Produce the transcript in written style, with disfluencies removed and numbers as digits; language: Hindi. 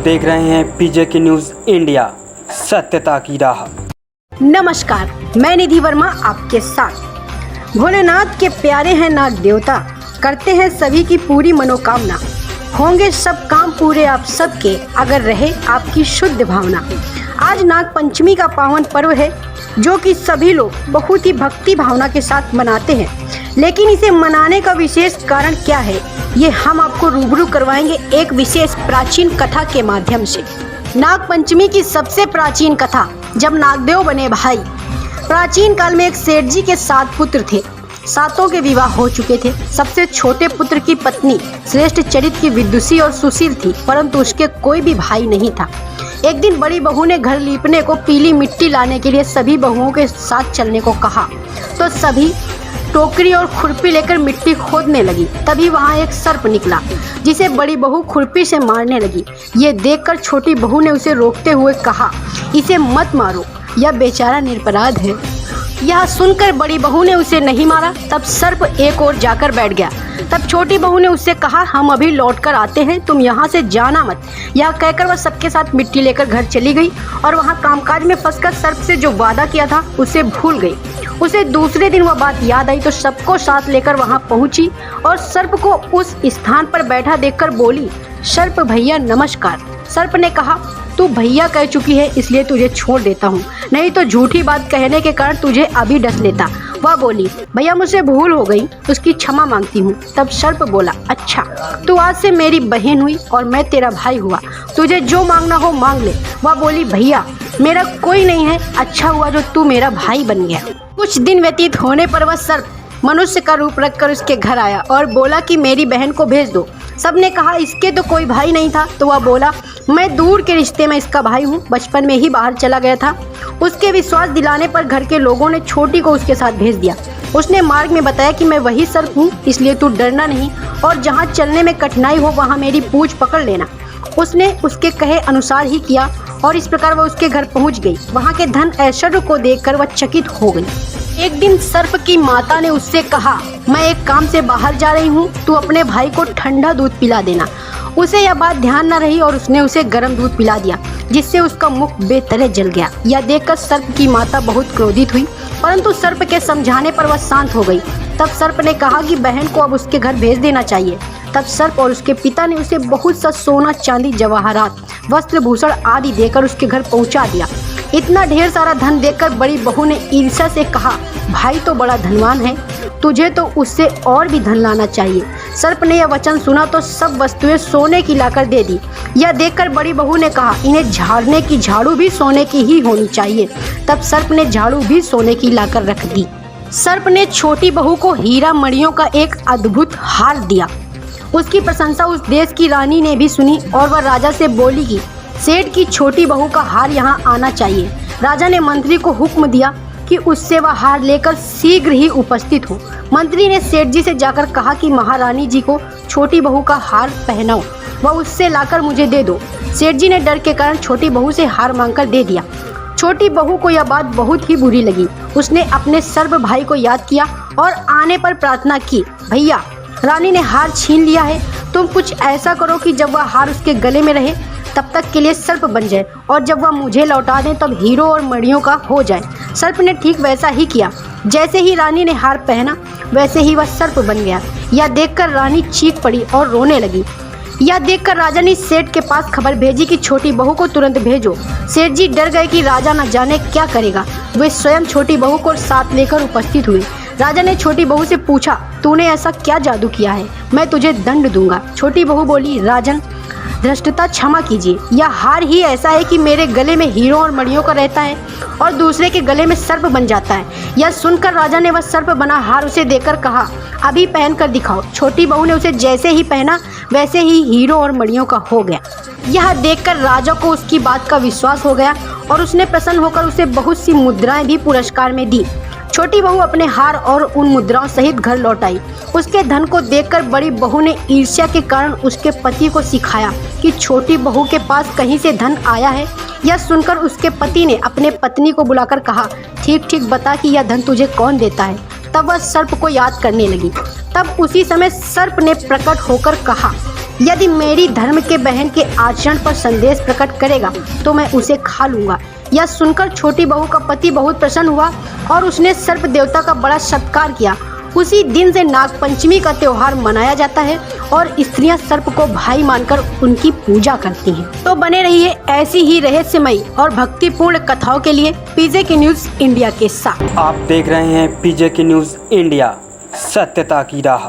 देख रहे हैं पीजेके न्यूज़ इंडिया, सत्यता की राह। नमस्कार, मैं निधि वर्मा आपके साथ। भोलेनाथ के प्यारे हैं नाग देवता, करते हैं सभी की पूरी मनोकामना। होंगे सब काम पूरे आप सबके, अगर रहे आपकी शुद्ध भावना। आज नाग पंचमी का पावन पर्व है, जो कि सभी लोग बहुत ही भक्ति भावना के साथ मनाते हैं। लेकिन इसे मनाने का विशेष कारण क्या है, ये हम आपको रूबरू करवाएंगे एक विशेष प्राचीन कथा के माध्यम से। नाग पंचमी की सबसे प्राचीन कथा, जब नागदेव बने भाई। प्राचीन काल में एक सेठ जी के 7 पुत्र थे। 7 के विवाह हो चुके थे। सबसे छोटे पुत्र की पत्नी श्रेष्ठ चरित्र की विदुषी और सुशील थी, परंतु उसके कोई भी भाई नहीं था। एक दिन बड़ी बहू ने घर लीपने को पीली मिट्टी लाने के लिए सभी बहुओं के साथ चलने को कहा, तो सभी टोकरी और खुरपी लेकर मिट्टी खोदने लगी। तभी वहाँ एक सर्प निकला, जिसे बड़ी बहू खुरपी से मारने लगी। ये देखकर छोटी बहू ने उसे रोकते हुए कहा, इसे मत मारो, यह बेचारा निरपराध है। यह सुनकर बड़ी बहू ने उसे नहीं मारा। तब सर्प एक ओर जाकर बैठ गया। तब छोटी बहू ने उससे कहा, हम अभी लौट कर आते हैं, तुम यहाँ से जाना मत। यह कहकर वह सबके साथ मिट्टी लेकर घर चली गई और वहाँ कामकाज में फंसकर सर्प से जो वादा किया था उसे भूल गई। उसे दूसरे दिन वह बात याद आई तो सबको साथ लेकर वहाँ पहुँची और सर्प को उस स्थान पर बैठा देखकर बोली, सर्प भैया नमस्कार। सर्प ने कहा, तू भैया कह चुकी है इसलिए तुझे छोड़ देता हूँ, नहीं तो झूठी बात कहने के कारण तुझे अभी डस लेता। वह बोली, भैया मुझसे भूल हो गई, उसकी क्षमा मांगती हूँ। तब सर्प बोला, अच्छा तू आज से मेरी बहन हुई और मैं तेरा भाई हुआ, तुझे जो मांगना हो मांग ले। वह बोली, भैया मेरा कोई नहीं है, अच्छा हुआ जो तू मेरा भाई बन गया। कुछ दिन व्यतीत होने पर वह सर्प मनुष्य का रूप रखकर उसके घर आया और बोला कि मेरी बहन को भेज दो। सबने कहा, इसके तो कोई भाई नहीं था। तो वह बोला, मैं दूर के रिश्ते में इसका भाई हूँ, बचपन में ही बाहर चला गया था। उसके विश्वास दिलाने पर घर के लोगों ने छोटी को उसके साथ भेज दिया। उसने मार्ग में बताया कि मैं वही सर्प हूँ, इसलिए तू डरना नहीं और जहाँ चलने में कठिनाई हो वहाँ मेरी पूंछ पकड़ लेना। उसने उसके कहे अनुसार ही किया और इस प्रकार वह उसके घर पहुँच गई। वहाँ के धन ऐश्वर्य को देखकर वह चकित हो गई। एक दिन सर्प की माता ने उससे कहा, मैं एक काम से बाहर जा रही हूँ, तू अपने भाई को ठंडा दूध पिला देना। उसे यह बात ध्यान न रही और उसने उसे गर्म दूध पिला दिया, जिससे उसका मुख बेतले जल गया। यह देखकर सर्प की माता बहुत क्रोधित हुई, परंतु सर्प के समझाने पर वह शांत हो गई। तब सर्प ने कहा कि बहन को अब उसके घर भेज देना चाहिए। तब सर्प और उसके पिता ने उसे बहुत सा सोना चांदी जवाहरात वस्त्र भूषण आदि देकर उसके घर पहुंचा दिया। इतना ढेर सारा धन देखकर बड़ी बहू ने ईर्ष्या से कहा, भाई तो बड़ा धनवान है, तुझे तो उससे और भी धन लाना चाहिए। सर्प ने यह वचन सुना तो सब वस्तुएं सोने की लाकर दे दी। यह देखकर बड़ी बहू ने कहा, इन्हें झाड़ने की झाड़ू भी सोने की ही होनी चाहिए। तब सर्प ने झाड़ू भी सोने की लाकर रख दी। सर्प ने छोटी बहू को हीरा मणियों का एक अद्भुत हार दिया। उसकी प्रशंसा उस देश की रानी ने भी सुनी और वह राजा से बोली कि सेठ की छोटी बहू का हार यहाँ आना चाहिए। राजा ने मंत्री को हुक्म दिया कि उससे वह हार लेकर शीघ्र ही उपस्थित हो। मंत्री ने सेठ जी से जाकर कहा कि महारानी जी को छोटी बहू का हार पहनाओ, वह उससे लाकर मुझे दे दो। सेठ जी ने डर के कारण छोटी बहू से हार मांगकर दे दिया। छोटी बहू को यह बात बहुत ही बुरी लगी। उसने अपने सर्प भाई को याद किया और आने पर प्रार्थना की, भैया रानी ने हार छीन लिया है, तुम कुछ ऐसा करो कि जब वह हार उसके गले में रहे तब तक के लिए सर्प बन जाए और जब वह मुझे लौटा दें तब हीरो और मणियों का हो जाए। सर्प ने ठीक वैसा ही किया। जैसे ही रानी ने हार पहना वैसे ही वह सर्प बन गया। यह देखकर रानी चीख पड़ी और रोने लगी। यह देखकर राजा ने सेठ के पास खबर भेजी कि छोटी बहू को तुरंत भेजो। सेठ जी डर गए कि राजा न जाने क्या करेगा। वे स्वयं छोटी बहू को साथ लेकर उपस्थित हुए। राजा ने छोटी बहू से पूछा, तूने ऐसा क्या जादू किया है, मैं तुझे दंड दूंगा। छोटी बहू बोली, राजन धृष्टता क्षमा कीजिए, यह हार ही ऐसा है कि मेरे गले में हीरों और मणियों का रहता है और दूसरे के गले में सर्प बन जाता है। यह सुनकर राजा ने वह सर्प बना हार उसे देकर कहा, अभी पहन कर दिखाओ। छोटी बहू ने उसे जैसे ही पहना वैसे ही हीरों और मणियों का हो गया। यह देखकर राजा को उसकी बात का विश्वास हो गया और उसने प्रसन्न होकर उसे बहुत सी मुद्राएं भी पुरस्कार में दी। छोटी बहू अपने हार और उन मुद्राओं सहित घर लौट आई। उसके धन को देखकर बड़ी बहू ने ईर्ष्या के कारण उसके पति को सिखाया कि छोटी बहू के पास कहीं से धन आया है। यह सुनकर उसके पति ने अपने पत्नी को बुलाकर कहा, ठीक ठीक बता कि यह धन तुझे कौन देता है। तब वह सर्प को याद करने लगी। तब उसी समय सर्प ने प्रकट होकर कहा, यदि मेरी धर्म के बहन के आचरण पर संदेश प्रकट करेगा तो मैं उसे खा लूंगा। यह सुनकर छोटी बहू का पति बहुत प्रसन्न हुआ और उसने सर्प देवता का बड़ा सत्कार किया। उसी दिन से नाग पंचमी का त्योहार मनाया जाता है और स्त्रियां सर्प को भाई मानकर उनकी पूजा करती हैं। तो बने रहिए ऐसी ही रहस्यमयी और भक्तिपूर्ण कथाओं के लिए पीजे की न्यूज़ इंडिया के साथ। आप देख रहे हैं पीजे की न्यूज़ इंडिया, सत्यता की राह।